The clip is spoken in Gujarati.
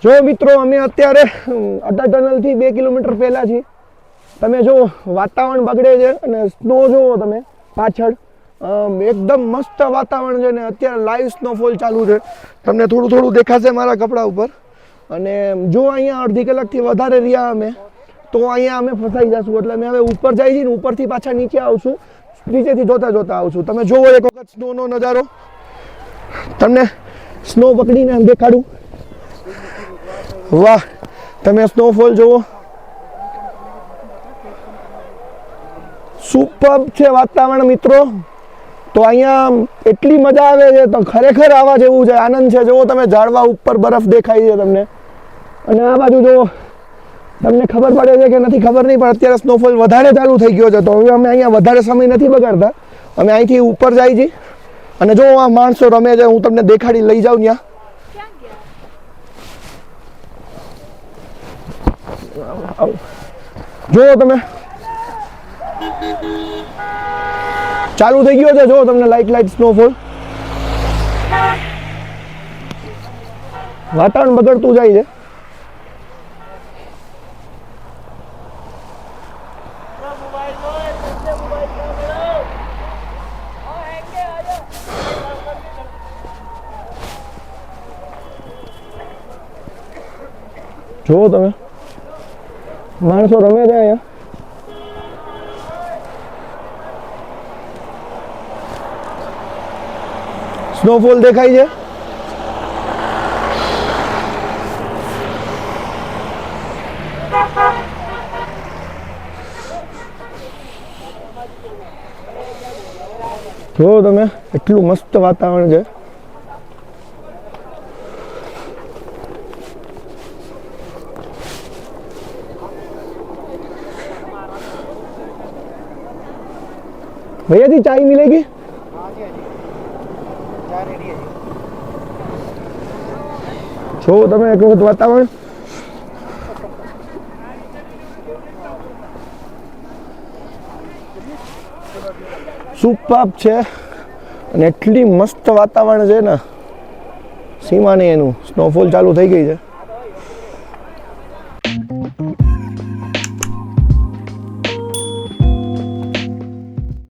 જો મિત્રો અમે અત્યારે અડા ટનલથી 2 કિલોમીટર પહેલા છીએ. તમે જો વાતાવરણ બગડે છે અને સ્નો જોવો તમે પાછળ એકદમ મસ્ત વાતાવરણ છે ને અત્યારે લાઈવ સ્નોફોલ ચાલુ છે. તમને થોડું થોડું દેખાશે મારા કપડા ઉપર. અને જો અહીંયા અડધી કલાકથી વધારે રહ્યા અમે તો અહીંયા અમે ફસાઈ જશું. એટલે અમે હવે ઉપર જઈએ છીએ ને ઉપરથી પાછા નીચે આવશું, નીચેથી જોતા જોતા આવશું. તમે જોવો એક વખત સ્નોનો નજારો, તમને સ્નો પકડીને દેખાડું. વાહ, તમે સ્નોફોલ જુઓ, સુપર છે વાતાવરણ મિત્રો. તો અહીંયા એટલી મજા આવે છે, તો ખરેખર આવા જેવું છે, આનંદ છે. જુઓ તમે ઝાડવા ઉપર બરફ દેખાય છે તમને, અને આ બાજુ જુઓ, તમને ખબર પડે છે કે નથી ખબર નહીં, પણ અત્યારે સ્નોફોલ વધારે ચાલુ થઈ ગયો છે. તો હવે અમે અહીંયા વધારે સમય નથી બગાડતા, અમે અહીંથી ઉપર જાય છીએ. અને જો આ માણસો રમે છે, હું તમને દેખાડી લઈ જાઉં ત્યાં. જુઓ તમે, ચાલુ થઈ ગયો છે. જો તમને લાઈટ સ્નોફોલ, વાતાવરણ બગડતું જાય છે. જુઓ તમે, માણસો રમે છે અહીંયા. સ્નોફોલ દેખાય છે. જો તમે, એટલું મસ્ત વાતાવરણ છે. भैया जी चाय मिलेगी? જો તમે એક વખત વાતાવરણ, સુપર છે. અને એટલી મસ્ત વાતાવરણ છે ને, સીમા નહીં એનું. સ્નોફોલ ચાલુ થઈ ગઈ છે.